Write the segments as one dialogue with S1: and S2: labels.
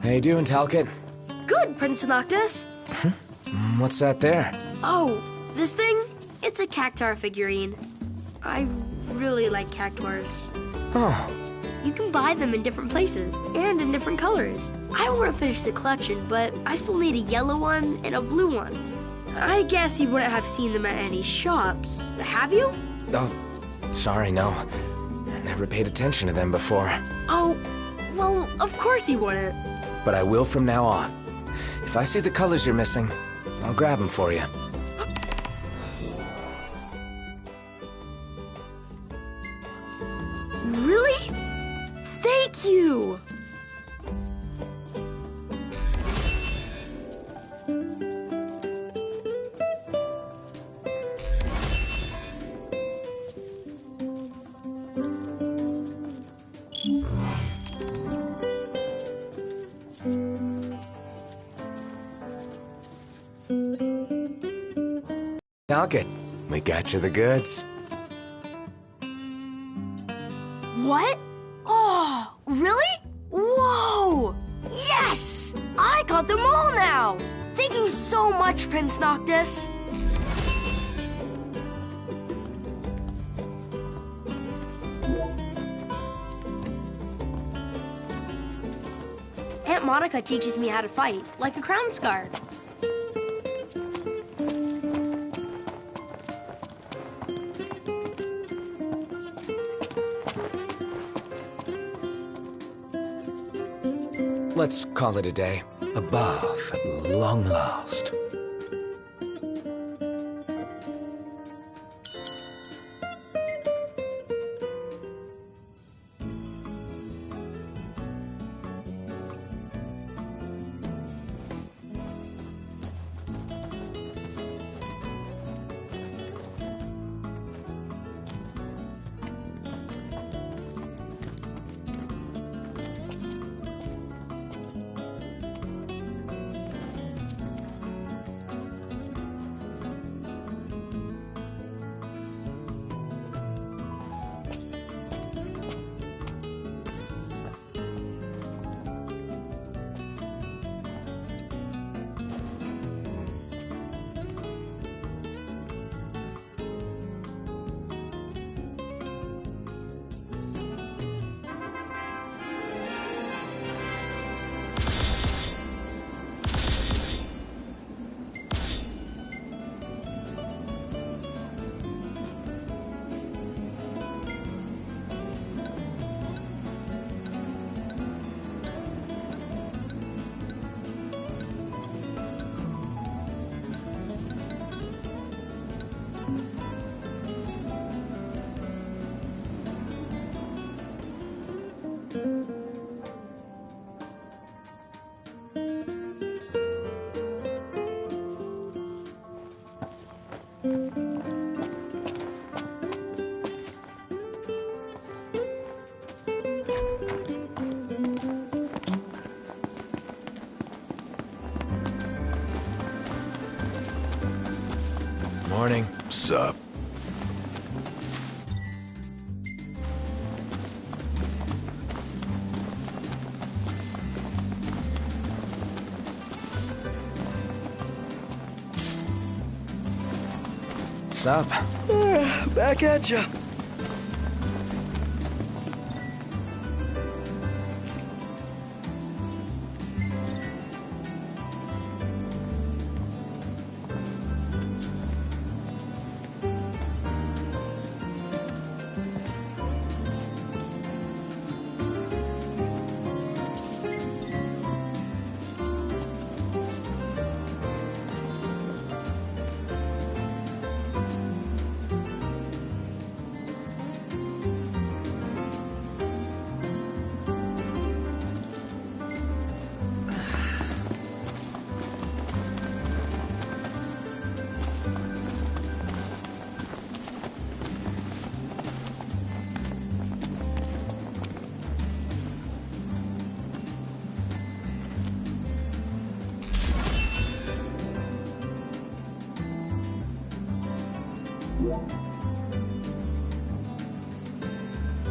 S1: How you doing, Talcott?
S2: Good, Prince Noctis.
S1: What's that there?
S2: Oh, this thing? It's a cactuar figurine. I really like cactuars.
S1: Oh,
S2: You can buy them in different places and in different colors. I want to finish the collection, but I still need a yellow one and a blue one. I guess you wouldn't have seen them at any shops. Have you?
S1: oh, sorry, no. I never paid attention to them before.
S2: Oh, well, of course you wouldn't.
S1: But I will from now on. If I see the colors you're missing, I'll grab them for you.
S2: Really? Thank you!
S1: Talcott, we got you the goods.
S2: What? Oh, really? Whoa! Yes! I got them all now! Thank you so much, Prince Noctis. Aunt Monica teaches me how to fight, like a crown guard.
S1: Let's call it a day. Above at long last. Morning.
S3: Sup?
S1: What's up?
S3: Back at ya.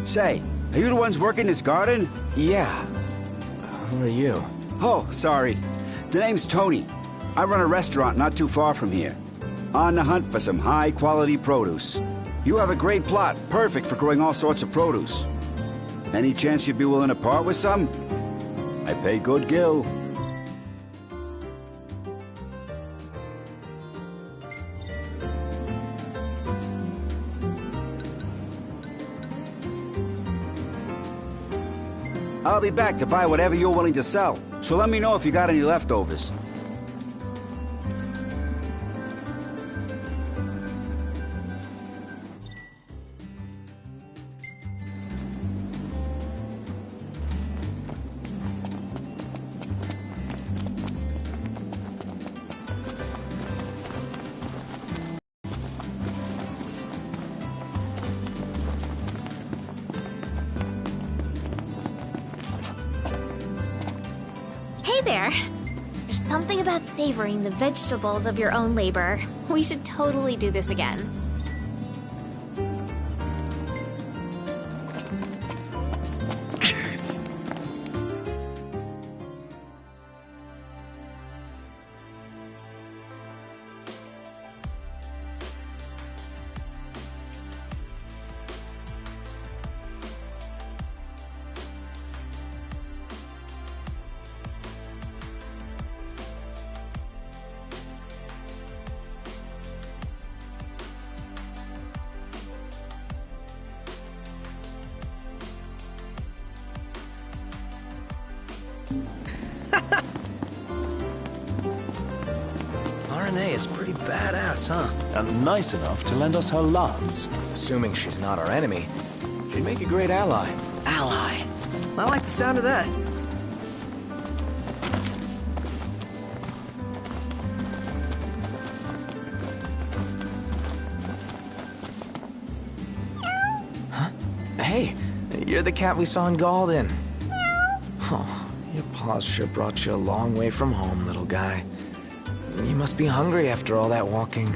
S4: Say, are you the ones working this garden?
S1: Yeah. Who are you?
S4: Oh, sorry. The name's Tony. I run a restaurant not too far from here. On the hunt for some high-quality produce. You have a great plot, perfect for growing all sorts of produce. Any chance you'd be willing to part with some? I pay good gill. I'll be back to buy whatever you're willing to sell, so let me know if you got any leftovers.
S5: Hey there! There's something about savoring the vegetables of your own labor. We should totally do this again.
S1: RNA is pretty badass, huh?
S6: And nice enough to lend us her lance.
S1: Assuming she's not our enemy, she'd make a great ally.
S3: Ally. I like the sound of that.
S1: Hey, you're the cat we saw in Galden. Oh, your paws sure brought you a long way from home, little guy. You must be hungry after all that walking.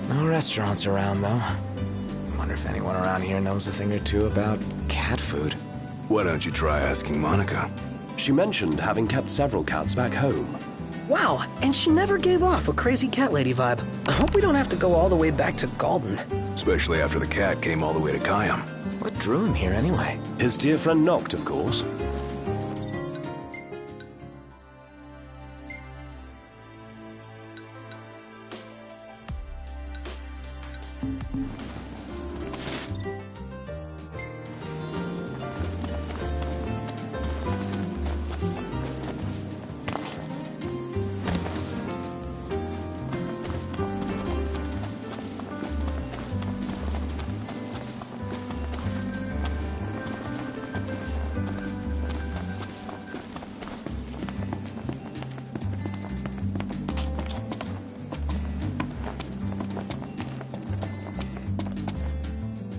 S1: No restaurants around, though. Wonder if anyone around here knows a thing or two about cat food.
S7: Why don't you try asking Monica?
S6: She mentioned having kept several cats back home.
S3: Wow, and she never gave off a crazy cat lady vibe. I hope we don't have to go all the way back to Galden.
S7: Especially after the cat came all the way to Kayam.
S1: What drew him here, anyway?
S6: His dear friend Noct, of course.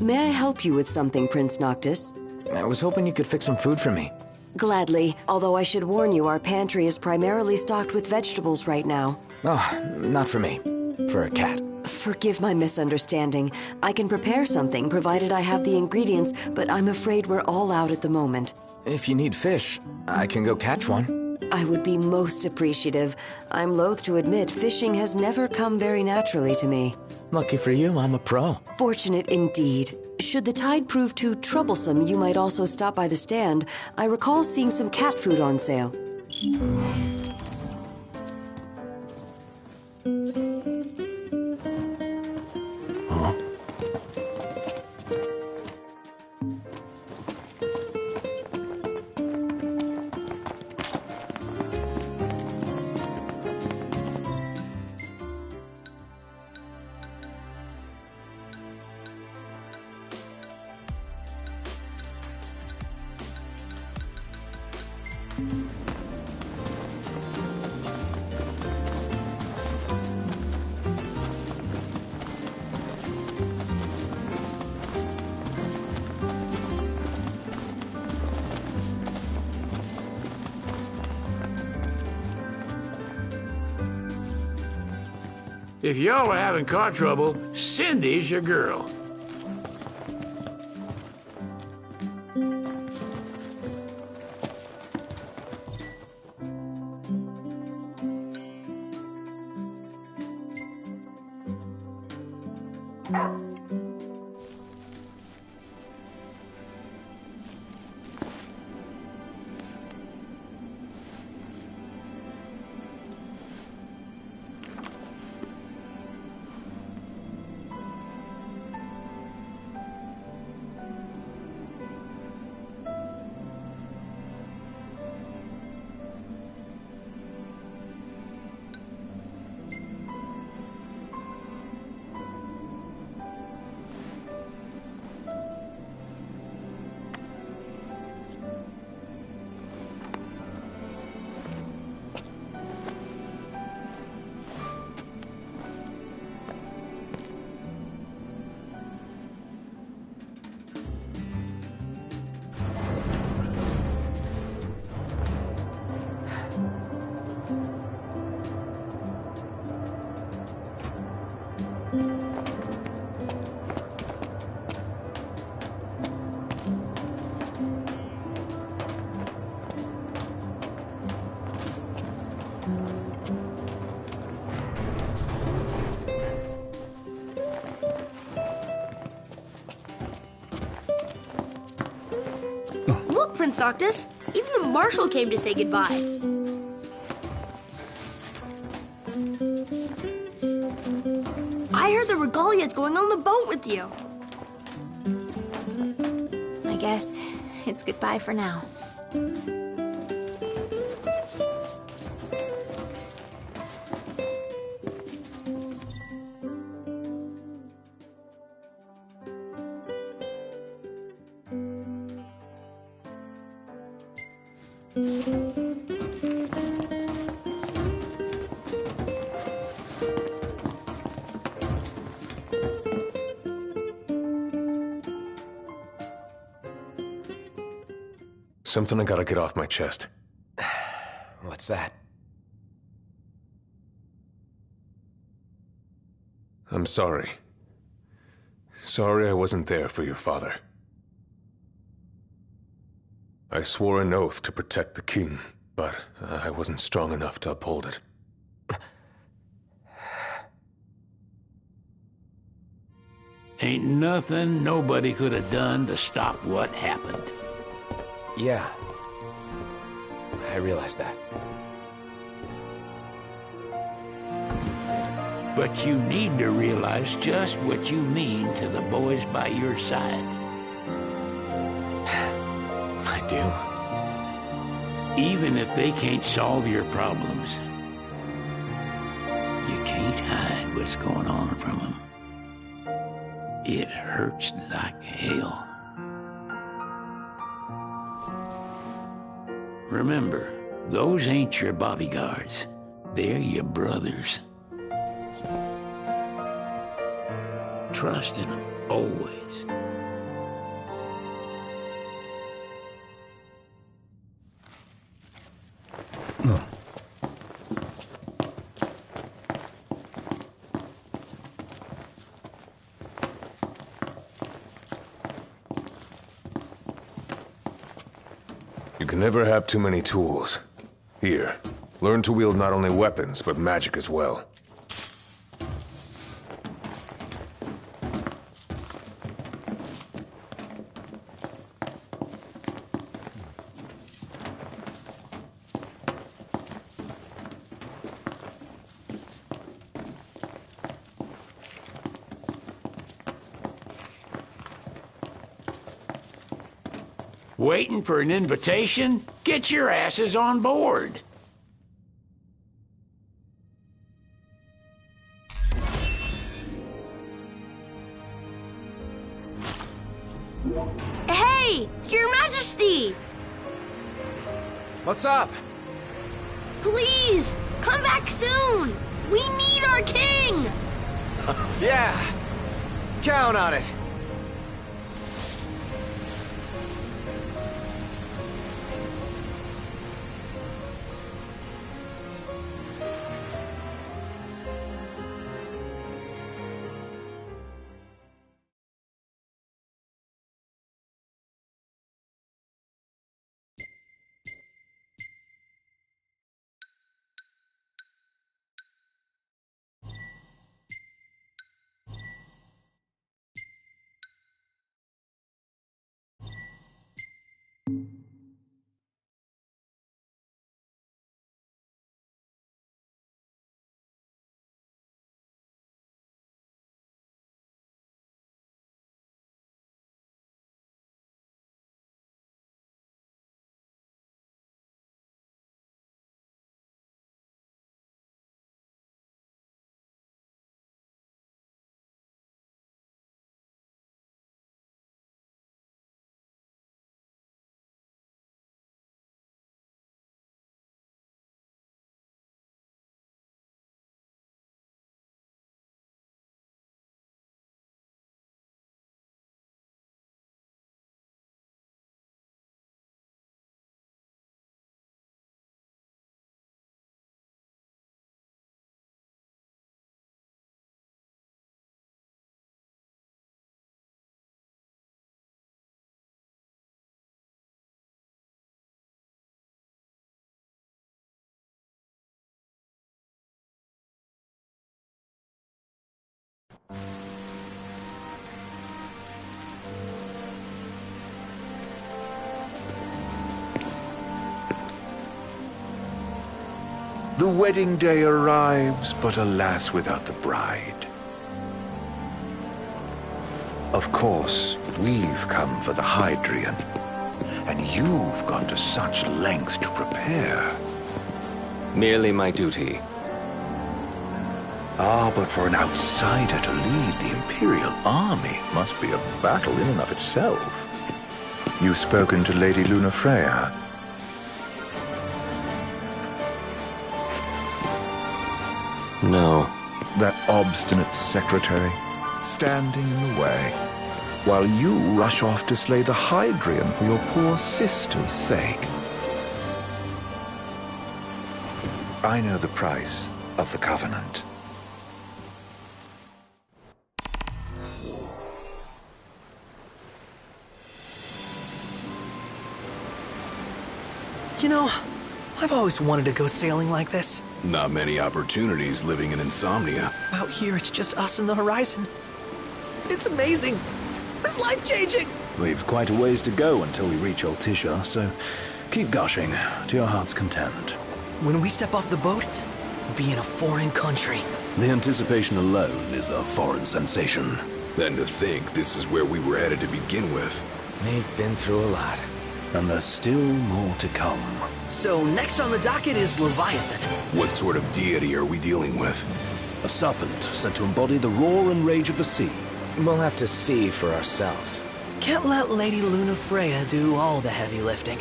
S8: May I help you with something, Prince Noctis?
S1: I was hoping you could fix some food for me.
S8: Gladly, although I should warn you, our pantry is primarily stocked with vegetables right now.
S1: Oh, not for me. For a cat.
S8: Forgive my misunderstanding. I can prepare something, provided I have the ingredients, but I'm afraid we're all out at the moment.
S1: If you need fish, I can go catch one.
S8: I would be most appreciative. I'm loath to admit fishing has never come very naturally to me.
S1: Lucky for you, I'm a pro.
S8: Fortunate indeed. Should the tide prove too troublesome, you might also stop by the stand. I recall seeing some cat food on sale.
S7: Huh?
S9: If y'all are having car trouble, Cindy's your girl.
S2: Look, Prince Noctis, even the marshal came to say goodbye. I heard the Regalia's going on the boat with you.
S5: I guess it's goodbye for now.
S10: Something I gotta get off my chest.
S1: What's that?
S10: I'm sorry. Sorry I wasn't there for your father. I swore an oath to protect the king, but I wasn't strong enough to uphold it.
S9: Ain't nothing nobody could have done to stop what happened.
S1: Yeah. I realize that.
S9: But you need to realize just what you mean to the boys by your side.
S1: I do.
S9: Even if they can't solve your problems, you can't hide what's going on from them. It hurts like hell. Remember, those ain't your bodyguards. They're your brothers. Trust in them, always.
S10: You can never have too many tools. Here, learn to wield not only weapons, but magic as well.
S9: Waiting for an invitation? Get your asses on board.
S2: Hey, Your Majesty!
S1: What's up?
S2: Please, come back soon! We need our king!
S1: Yeah. Count on it.
S11: The wedding day arrives, but alas, without the bride. Of course, we've come for the Hydrian, and you've gone to such lengths to prepare.
S10: Merely my duty.
S11: Ah, but for an outsider to lead the Imperial army must be a battle in and of itself. You've spoken to Lady Lunafreya.
S10: No.
S11: That obstinate secretary, standing in the way, while you rush off to slay the Hydrian for your poor sister's sake. I know the price of the Covenant.
S3: You know, I've always wanted to go sailing like this.
S7: Not many opportunities living in Insomnia.
S3: Out here, it's just us and the horizon. It's amazing. It's life-changing.
S6: We've quite a ways to go until we reach Altisha, so keep gushing to your heart's content.
S3: When we step off the boat, we'll be in a foreign country.
S6: The anticipation alone is a foreign sensation.
S7: Then to think this is where we were headed to begin with.
S1: We've been through a lot.
S6: And there's still more to come.
S3: So next on the docket is Leviathan.
S7: What sort of deity are we dealing with?
S6: A serpent said to embody the roar and rage of the sea.
S1: We'll have to see for ourselves.
S3: Can't let Lady Lunafreya do all the heavy lifting.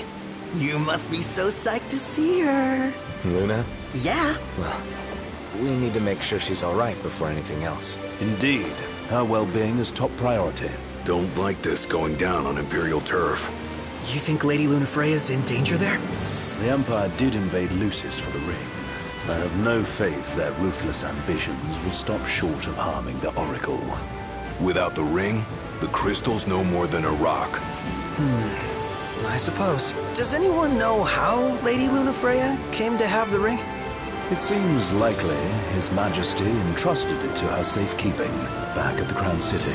S3: You must be so psyched to see her.
S1: Luna?
S3: Yeah.
S1: Well, we need to make sure she's all right before anything else.
S6: Indeed. Her well-being is top priority.
S7: Don't like this going down on Imperial turf.
S3: You think Lady Lunafreya's in danger there?
S6: The Empire did invade Lucis for the ring. I have no faith their ruthless ambitions will stop short of harming the Oracle.
S7: Without the ring, the crystal's no more than a rock.
S3: I suppose. Does anyone know how Lady Lunafreya came to have the ring?
S6: It seems likely His Majesty entrusted it to her safekeeping back at the Crown City.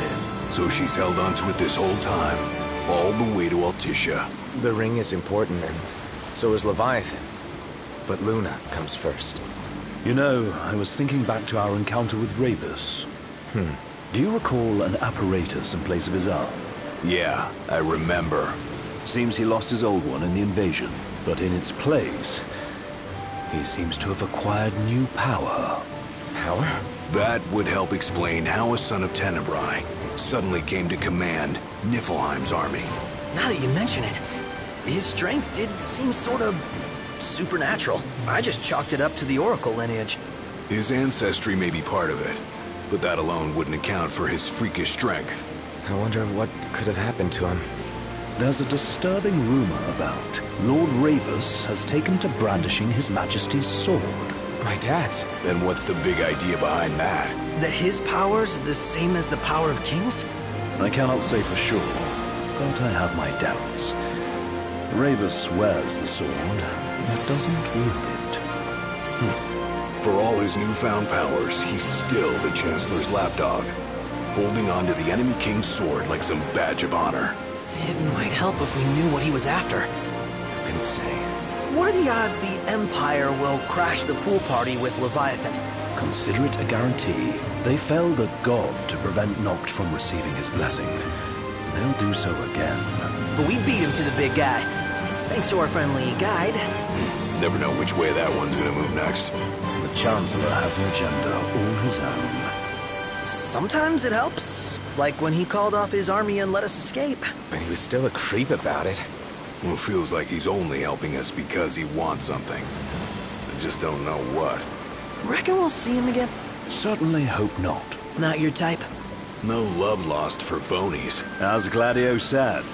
S7: So she's held on to it this whole time, all the way to Altisha.
S1: The ring is important, and so is Leviathan. But Luna comes first.
S6: You know, I was thinking back to our encounter with Ravus. Do you recall an apparatus in place of his arm?
S7: Yeah, I remember.
S6: Seems he lost his old one in the invasion, but in its place, he seems to have acquired new power.
S1: Power?
S7: That would help explain how a son of Tenebrae suddenly came to command Niflheim's army.
S3: Now that you mention it, his strength did seem sort of supernatural. I just chalked it up to the Oracle lineage.
S7: His ancestry may be part of it, but that alone wouldn't account for his freakish strength.
S1: I wonder what could have happened to him.
S6: There's a disturbing rumor about Lord Ravus has taken to brandishing His Majesty's sword.
S1: My dad's?
S7: Then what's the big idea behind that?
S3: That his power's the same as the power of kings?
S6: I cannot say for sure, but I have my doubts. Ravus wears the sword, but doesn't wield it.
S7: For all his newfound powers, he's still the Chancellor's lapdog, holding on to the enemy king's sword like some badge of honor.
S3: It might help if we knew what he was after.
S1: Who can say?
S3: What are the odds the Empire will crash the pool party with Leviathan?
S6: Consider it a guarantee. They felled a god to prevent Noct from receiving his blessing. They'll do so again.
S3: But we beat him to the big guy. Thanks to our friendly guide.
S7: Never know which way that one's gonna move next.
S6: The Chancellor has an agenda all his own.
S3: Sometimes it helps. Like when he called off his army and let us escape.
S1: But he was still a creep about it.
S7: Well, it feels like he's only helping us because he wants something. I just don't know what.
S3: Reckon we'll see him again?
S6: Certainly hope not.
S3: Not your type?
S7: No love lost for phonies.
S6: As Gladio said,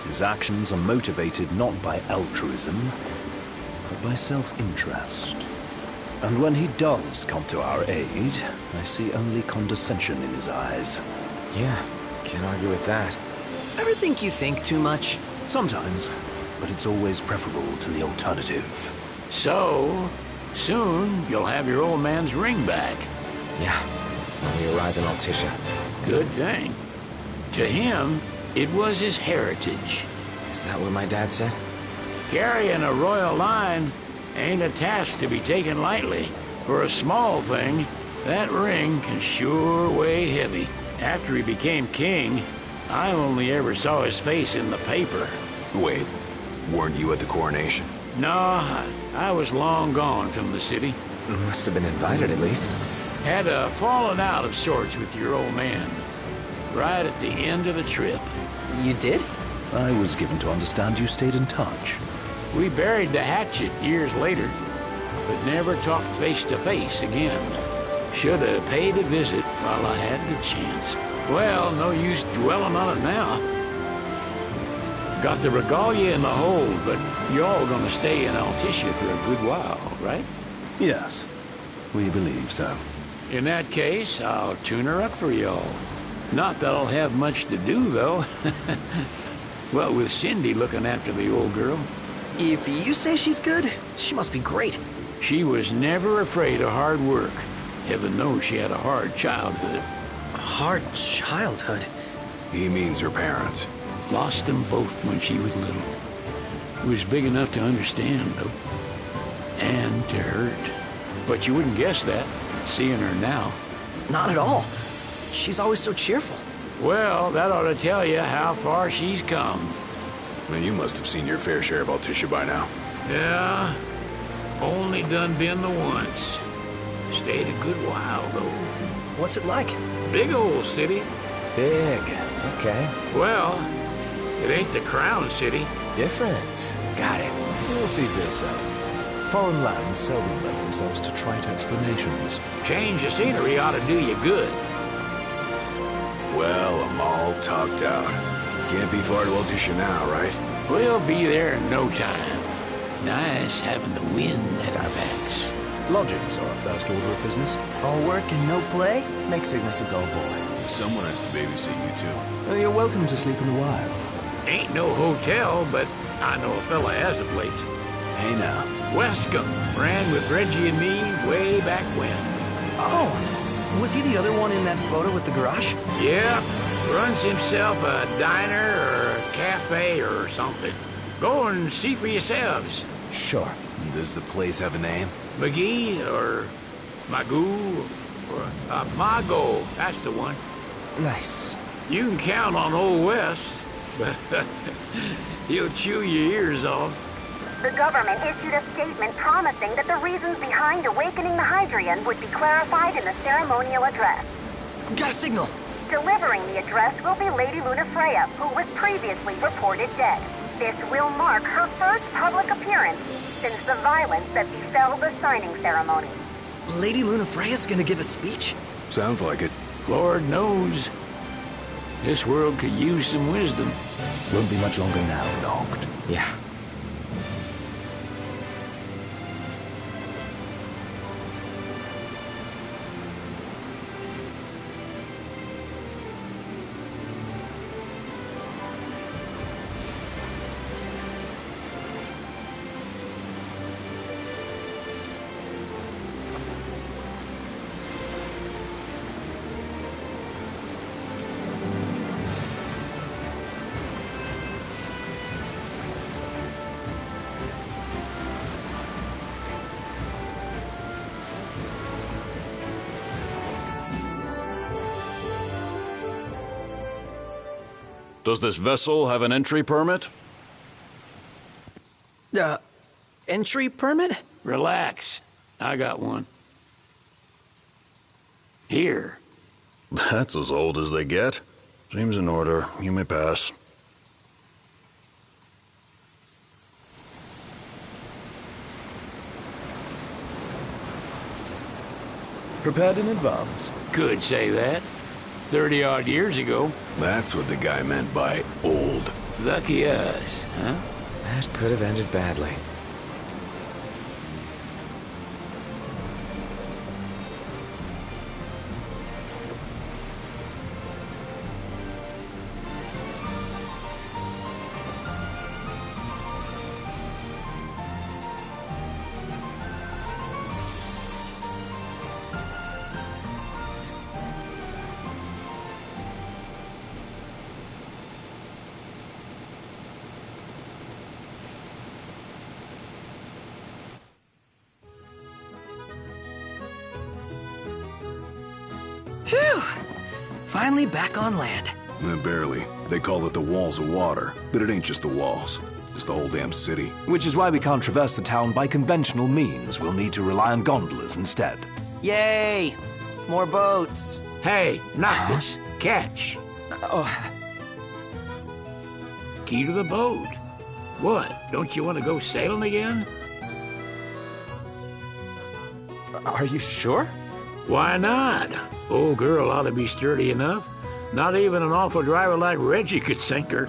S6: his actions are motivated not by altruism, but by self-interest. And when he does come to our aid, I see only condescension in his eyes.
S1: Yeah, can't argue with that.
S3: Ever think you think too much?
S6: Sometimes, but it's always preferable to the alternative.
S9: So, soon you'll have your old man's ring back.
S1: Yeah, when we arrive in Altissia.
S9: Good thing. To him, it was his heritage.
S1: Is that what my dad said?
S9: Carrying a royal line ain't a task to be taken lightly. For a small thing, that ring can sure weigh heavy. After he became king, I only ever saw his face in the paper.
S7: Wait, weren't you at the coronation?
S9: No, I was long gone from the city.
S1: Must have been invited at least.
S9: Had a falling out of sorts with your old man. Right at the end of the trip.
S3: You did?
S6: I was given to understand you stayed in touch.
S9: We buried the hatchet years later, but never talked face to face again. Should have paid a visit while I had the chance. Well, no use dwelling on it now. Got the regalia in the hold, but y'all gonna stay in Altissia for a good while, right?
S6: Yes, we believe so.
S9: In that case, I'll tune her up for y'all. Not that I'll have much to do, though. Well, with Cindy looking after the old girl.
S3: If you say she's good, she must be great.
S9: She was never afraid of hard work. Heaven knows she had a hard childhood.
S3: A hard childhood?
S7: He means her parents.
S9: Lost them both when she was little. Was big enough to understand, though. And to hurt. But you wouldn't guess that, seeing her now.
S3: Not at all. She's always so cheerful.
S9: Well, that ought to tell you how far she's come.
S7: Well, you must have seen your fair share of Altissia by now.
S9: Yeah, only done been the once. Stayed a good while, though.
S3: What's it like?
S9: Big old city.
S1: Big. Okay.
S9: Well, it ain't the crown city.
S1: Different. Got it.
S6: You'll see for yourself. Foreign lands seldom lend themselves to trite explanations.
S9: Change of scenery ought to do you good.
S7: Well, I'm all talked out. Can't be far to Altissia now, right?
S9: We'll be there in no time. Nice having the wind at our backs.
S6: Lodgings are our first order of business.
S3: All work and no play?
S1: Makes Ignis a dull boy.
S7: Someone has to babysit you, too.
S6: You're welcome to sleep in the wild.
S9: Ain't no hotel, but I know a fella has a place.
S6: Hey now.
S9: Wescombe ran with Reggie and me way back when.
S3: Oh, was he the other one in that photo with the garage?
S9: Yeah, runs himself a diner or a cafe or something. Go and see for yourselves.
S1: Sure.
S7: Does the place have a name?
S9: McGee or Magoo or Mago, that's the one.
S1: Nice.
S9: You can count on Old Wes, but he'll chew your ears off.
S12: The government issued a statement promising that the reasons behind awakening the Hydrian would be clarified in the ceremonial address.
S3: Got a signal.
S12: Delivering the address will be Lady Lunafreya, who was previously reported dead. This will mark her first public appearance since the violence that befell the signing ceremony.
S3: Lady Lunafreya's gonna give a speech?
S7: Sounds like it.
S9: Lord knows. This world could use some wisdom.
S6: Won't be much longer now, Noct.
S1: Yeah.
S13: Does this vessel have an entry permit?
S3: Entry permit?
S9: Relax. I got one. Here.
S13: That's as old as they get. Seems in order. You may pass.
S6: Prepared in advance?
S9: Could say that. 30-odd years ago.
S7: That's what the guy meant by old.
S9: Lucky us, huh?
S1: That could have ended badly.
S3: finally back on land.
S7: Barely. They call it the Walls of Water, but it ain't just the walls. It's the whole damn city.
S6: Which is why we can't traverse the town by conventional means. We'll need to rely on gondolas instead.
S3: Yay! More boats.
S9: Hey, not this. Catch.
S1: Oh,
S9: Key to the boat. What? Don't you want to go sailing again?
S1: are you sure?
S9: Why not? Old girl ought to be sturdy enough. Not even an awful driver like Reggie could sink her.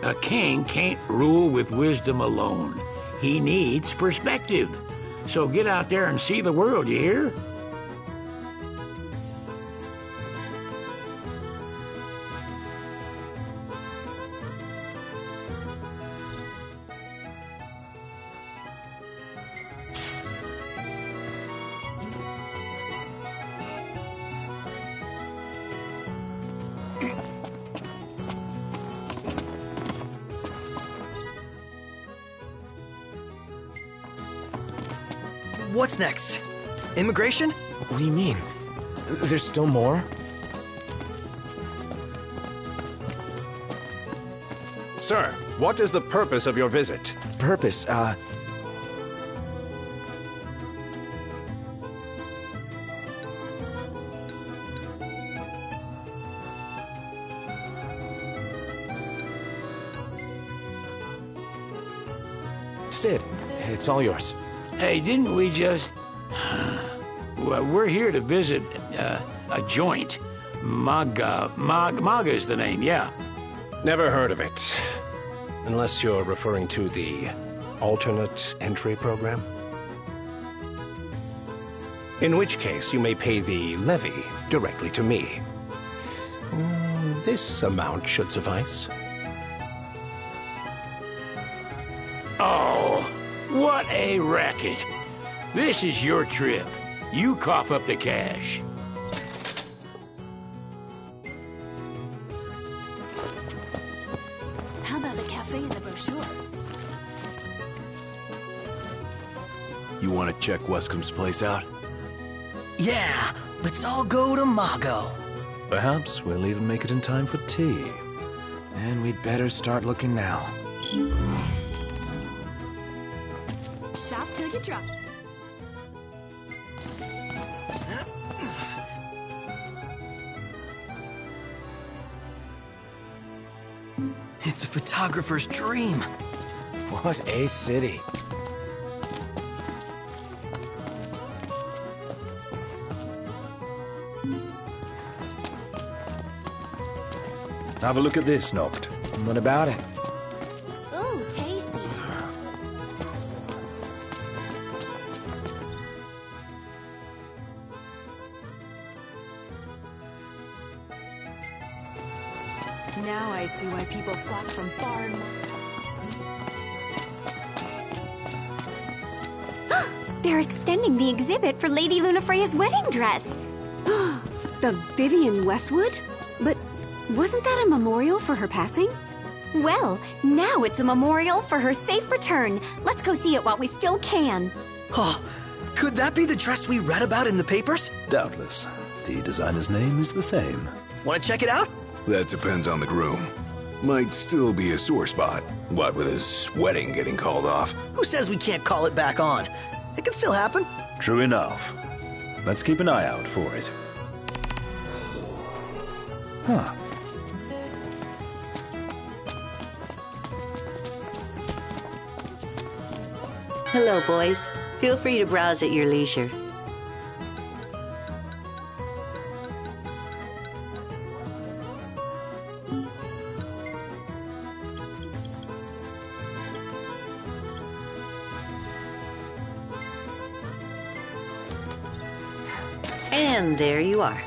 S9: A king can't rule with wisdom alone. He needs perspective. So get out there and see the world, you hear?
S3: What's next? Immigration?
S1: What do you mean? There's still more?
S14: Sir, what is the purpose of your visit?
S1: Purpose, Sid, it's all yours.
S9: Hey, didn't we just... Well, we're here to visit a joint. Maga is the name, yeah.
S14: Never heard of it. Unless you're referring to the alternate entry program. In which case, you may pay the levy directly to me. This amount should suffice.
S9: Oh, what a racket. This is your trip. You cough up the cash.
S15: How about the cafe in the brochure?
S3: You want to check Wescom's place out? Yeah, let's all go to Mago.
S6: Perhaps we'll even make it in time for tea.
S1: And we'd better start looking now.
S15: Shop till you drop.
S3: It's a photographer's dream.
S1: What a city.
S6: Have a look at this, Noct.
S1: What about it?
S15: Ooh, tasty. Now I see why people flock from far and wide.
S16: They're extending the exhibit for Lady Lunafreya's wedding dress.
S15: The Vivian Westwood? But wasn't that a memorial for her passing?
S16: Well, now it's a memorial for her safe return. Let's go see it while we still can.
S3: Oh, could that be the dress we read about in the papers?
S6: Doubtless. The designer's name is the same.
S3: Want to check it out?
S7: That depends on the groom. Might still be a sore spot. What with his wedding getting called off?
S3: Who says we can't call it back on? It can still happen.
S6: True enough. Let's keep an eye out for it. Huh.
S17: Hello, boys. Feel free to browse at your leisure. And there you are.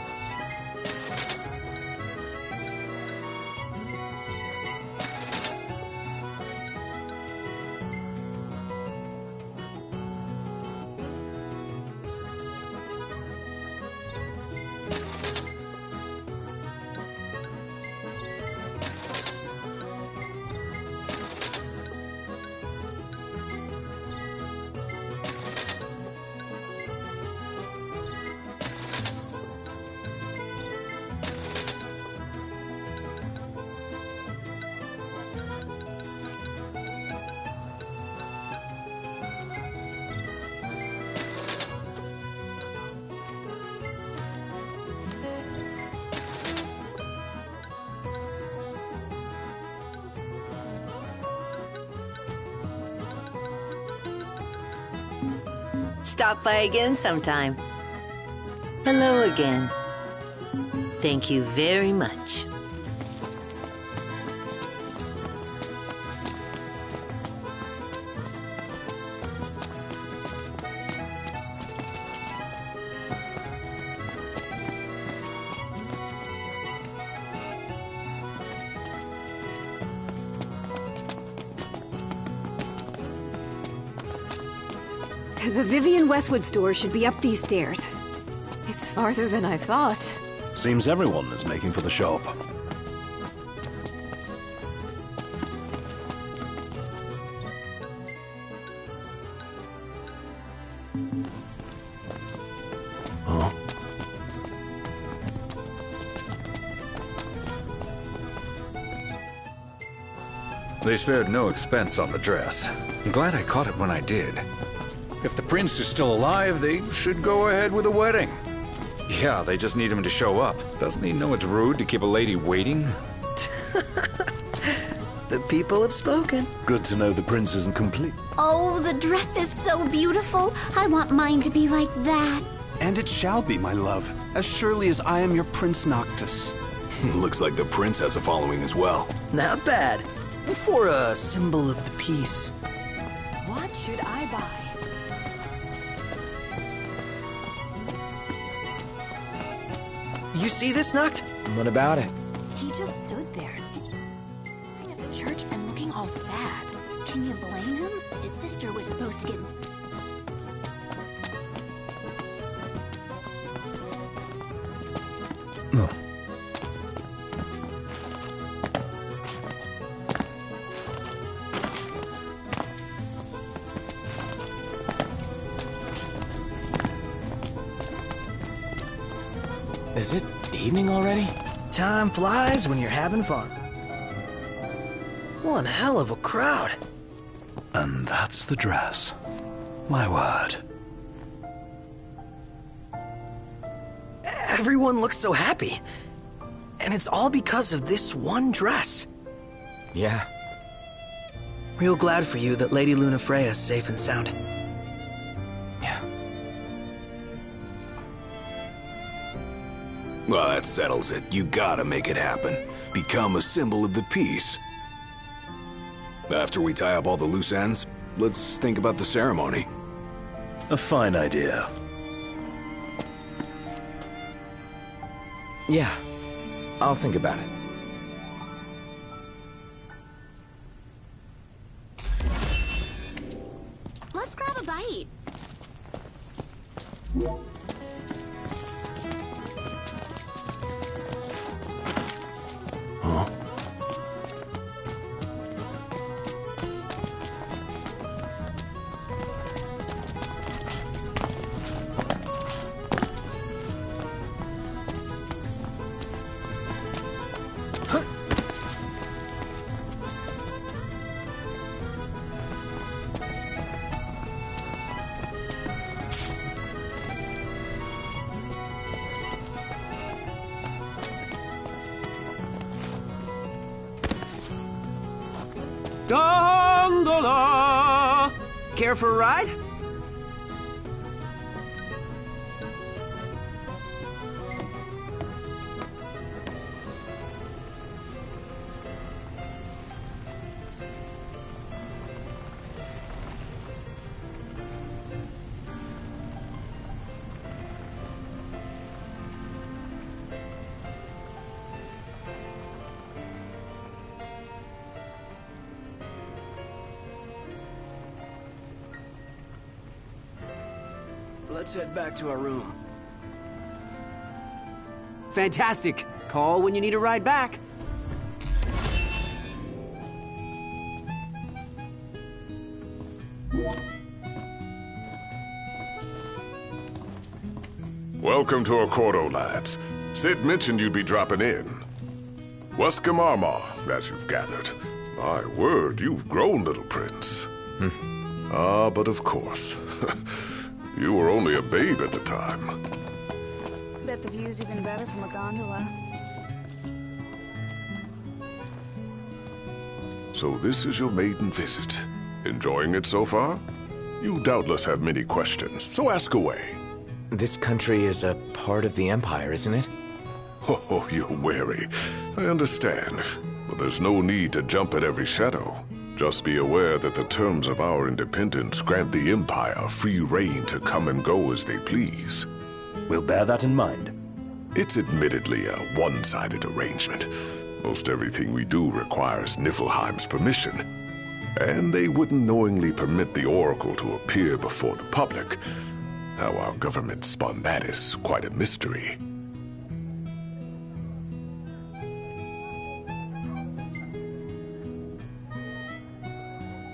S17: Stop by again sometime. Hello again. Thank you very much.
S15: The Vivian Westwood store should be up these stairs. It's farther than I thought.
S6: Seems everyone is making for the shop.
S13: Huh?
S18: They spared no expense on the dress. I'm glad I caught it when I did. If the prince is still alive, they should go ahead with the wedding. Yeah, they just need him to show up. Doesn't he know it's rude to keep a lady waiting?
S3: The people have spoken.
S6: Good to know the prince isn't complete.
S16: Oh, the dress is so beautiful. I want mine to be like that.
S19: And it shall be, my love, as surely as I am your Prince Noctis.
S7: Looks like the prince has a following as well.
S3: Not bad. For a symbol of the peace.
S15: What should I buy?
S3: You see this, Noct?
S1: What about it?
S16: He just stood there, staring at the church and looking all sad. Can you blame him? His sister was supposed to get...
S6: Oh.
S1: Is it evening already?
S3: Time flies when you're having fun. One hell of a crowd.
S6: And that's the dress. My word.
S3: Everyone looks so happy. And it's all because of this one dress.
S1: Yeah.
S3: Real glad for you that Lady Lunafreya's safe and sound.
S1: Yeah.
S7: Well, that settles it. You gotta make it happen. Become a symbol of the peace. After we tie up all the loose ends, let's think about the ceremony.
S6: A fine idea.
S1: Yeah. I'll think about it.
S16: Let's grab a bite.
S7: Huh?
S19: Gondola! Care for a ride? Let's head back to our room. Fantastic. Call when you need a ride back.
S20: Welcome to Accordo, lads. Sid mentioned you'd be dropping in. Weskamarma, as you've gathered. My word, you've grown, little prince. Ah, but of course. You were only a babe at the time.
S15: Bet the view's even better from a gondola.
S20: So this is your maiden visit. Enjoying it so far? You doubtless have many questions, so ask away.
S1: This country is a part of the Empire, isn't it?
S20: Oh, you're wary. I understand. But there's no need to jump at every shadow. Just be aware that the terms of our independence grant the Empire free reign to come and go as they please.
S6: We'll bear that in mind.
S20: It's admittedly a one-sided arrangement. Most everything we do requires Niflheim's permission. And they wouldn't knowingly permit the Oracle to appear before the public. How our government spun that is quite a mystery.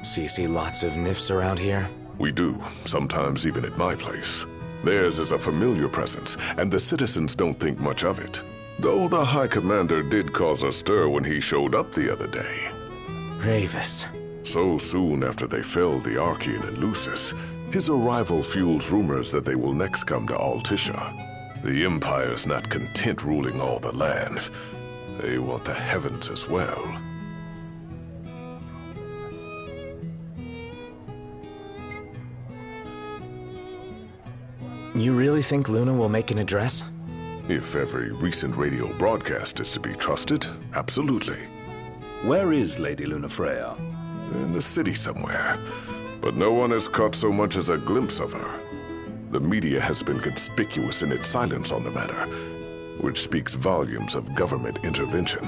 S1: So you see lots of Nifs around here?
S20: We do, sometimes even at my place. Theirs is a familiar presence, and the citizens don't think much of it. Though the High Commander did cause a stir when he showed up the other day.
S1: Ravis.
S20: So soon after they felled the Archean and Lucis, his arrival fuels rumors that they will next come to Altissia. The Empire's not content ruling all the land. They want the heavens as well.
S1: You really think Luna will make an address?
S20: If every recent radio broadcast is to be trusted, absolutely.
S6: Where is Lady Lunafreya?
S20: In the city somewhere. But no one has caught so much as a glimpse of her. The media has been conspicuous in its silence on the matter, which speaks volumes of government intervention.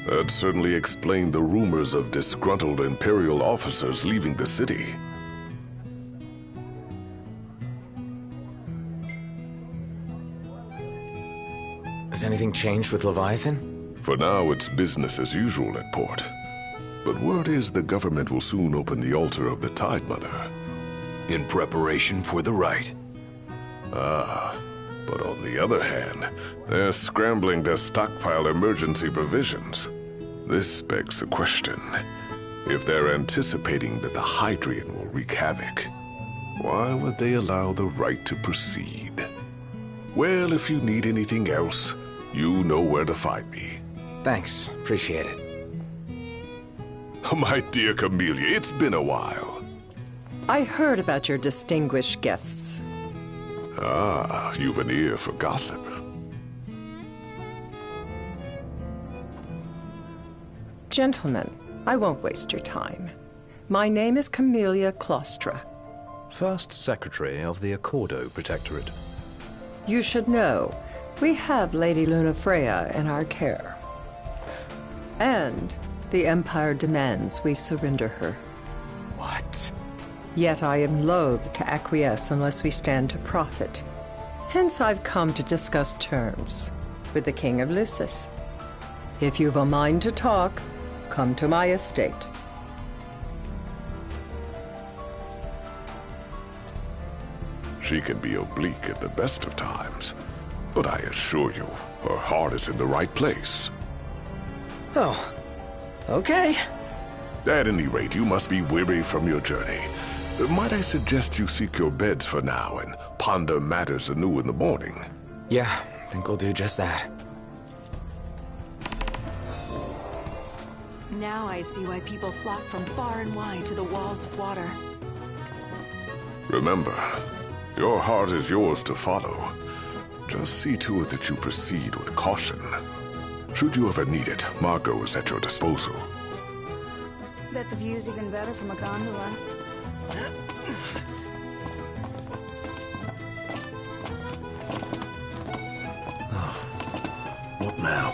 S20: That certainly explained the rumors of disgruntled Imperial officers leaving the city.
S1: Has anything changed with Leviathan?
S20: For now, it's business as usual at port. But word is the government will soon open the altar of the Tide Mother.
S13: In preparation for the rite.
S20: Ah, but on the other hand, they're scrambling to stockpile emergency provisions. This begs the question. If they're anticipating that the Hydrian will wreak havoc, why would they allow the rite to proceed? Well, if you need anything else, you know where to find me.
S1: Thanks. Appreciate it.
S20: My dear Camellia, it's been a while.
S21: I heard about your distinguished guests.
S20: Ah, you've an ear for gossip.
S21: Gentlemen, I won't waste your time. My name is Camellia Claustra.
S6: First Secretary of the Accordo Protectorate.
S21: You should know, we have Lady Lunafreya in our care. And the Empire demands we surrender her.
S1: What?
S21: Yet I am loath to acquiesce unless we stand to profit. Hence I've come to discuss terms with the King of Lucis. If you've a mind to talk, come to my estate.
S20: She can be oblique at the best of times, but I assure you, her heart is in the right place.
S3: Oh, okay.
S20: At any rate, you must be weary from your journey. Might I suggest you seek your beds for now and ponder matters anew in the morning?
S1: Yeah, I think we'll do just that.
S16: Now I see why people flock from far and wide to the walls of water.
S20: Remember, your heart is yours to follow. Just see to it that you proceed with caution. Should you ever need it, Margot is at your disposal.
S15: Bet the view's even better from a gondola.
S13: What now?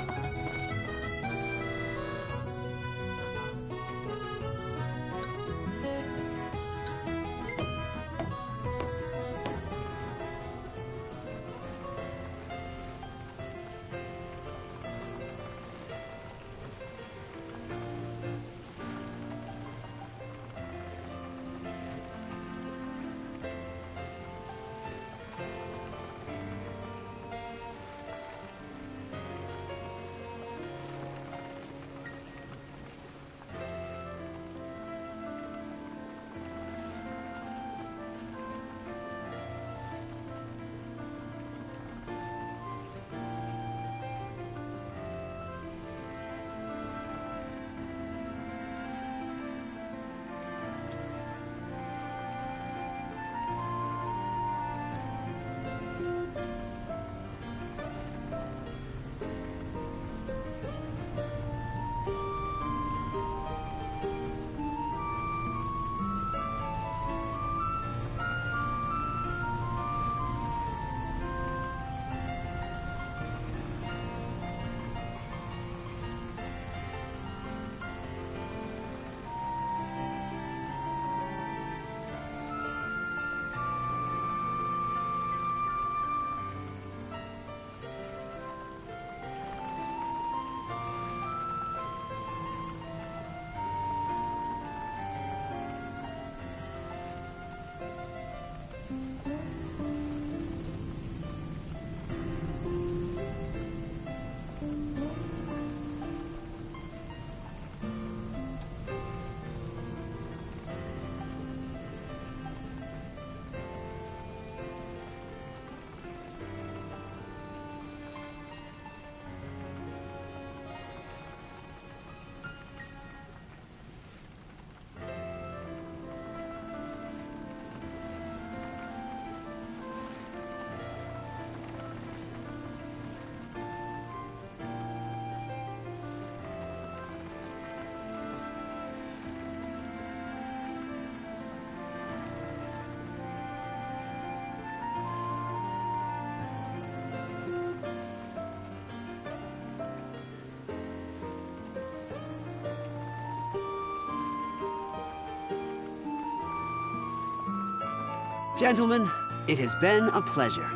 S4: Gentlemen, it has been a pleasure.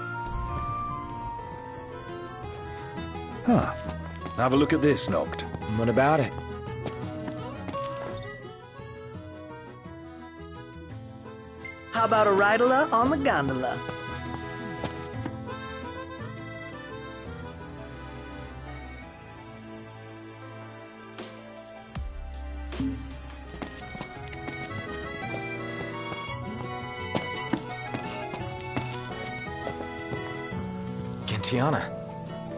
S6: Huh. Have a look at this, Noct.
S1: What about it?
S3: How about a ridola on the gondola?
S1: Tiana.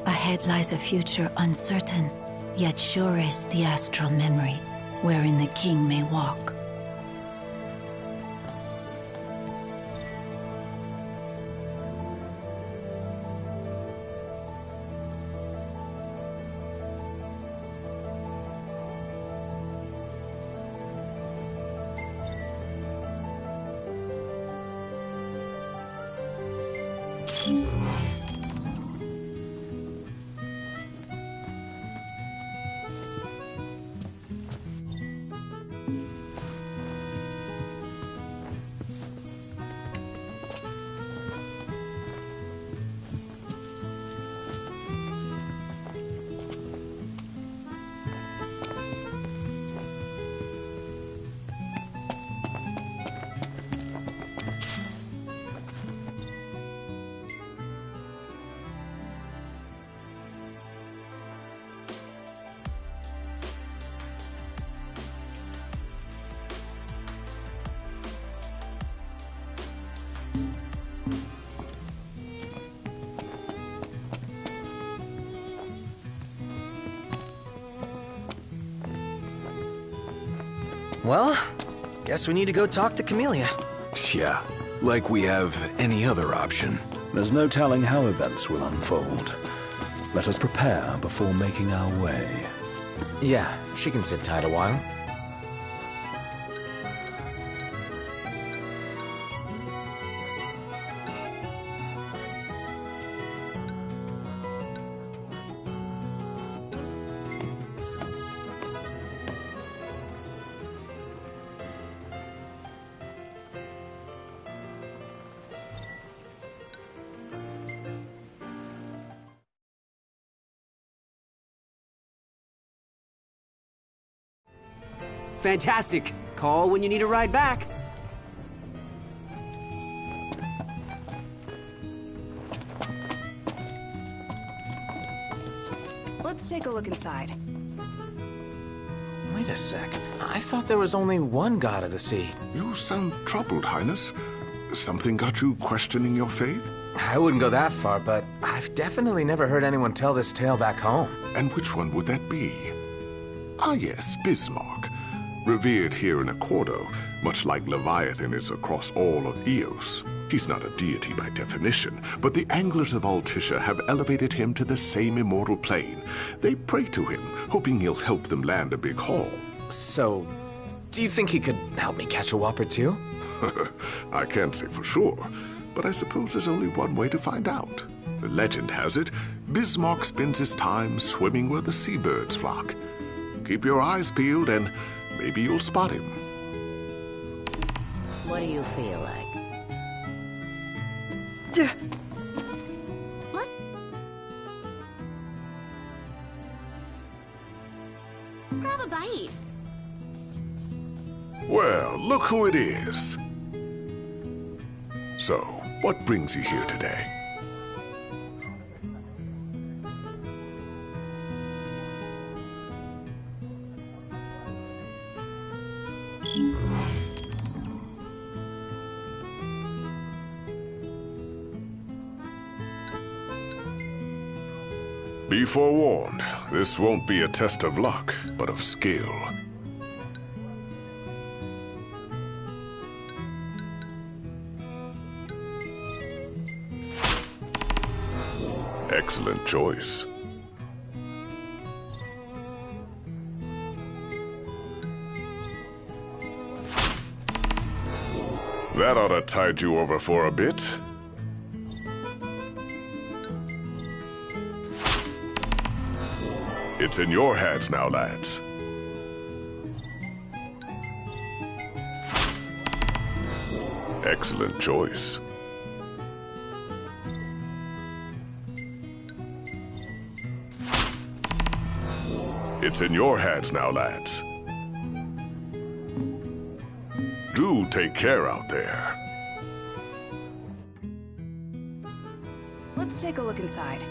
S16: Ahead lies a future uncertain, yet sure is the astral memory, wherein the king may walk.
S3: Well, guess we need to go talk to Camellia.
S7: Yeah, like we have any other option.
S6: There's no telling how events will unfold. Let us prepare before making our way.
S1: Yeah, she can sit tight a while.
S4: Fantastic. Call when you need a ride back.
S15: Let's take a look inside.
S1: Wait a sec. I thought there was only one god of the sea.
S20: You sound troubled, Highness. Something got you questioning your faith?
S1: I wouldn't go that far, but I've definitely never heard anyone tell this tale back home.
S20: And which one would that be? Ah yes, Bismarck. Revered here in Accordo, much like Leviathan is across all of Eos. He's not a deity by definition, but the anglers of Altissia have elevated him to the same immortal plane. They pray to him, hoping he'll help them land a big haul.
S1: So, do you think he could help me catch a whopper too?
S20: I can't say for sure, but I suppose there's only one way to find out. Legend has it, Bismarck spends his time swimming where the seabirds flock. Keep your eyes peeled and maybe you'll spot him.
S17: What do you feel like?
S5: What? Grab a bite.
S20: Well, look who it is. So, what brings you here today? Be forewarned, this won't be a test of luck, but of skill. Excellent choice. That ought to tide you over for a bit. It's in your hands now, lads. Excellent choice. It's in your hands now, lads. Do take care out there.
S16: Let's take a look inside.